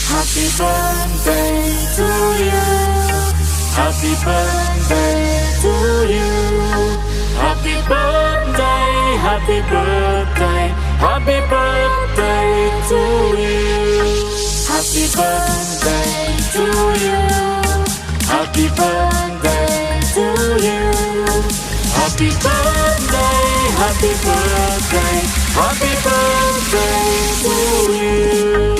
Happy birthday to you. Happy birthday to you. Happy birthday, happy birthday, happy birthday to you. Happy birthday to you. Happy birthday to you. Happy birthday, happy birthday, happy birthday to you.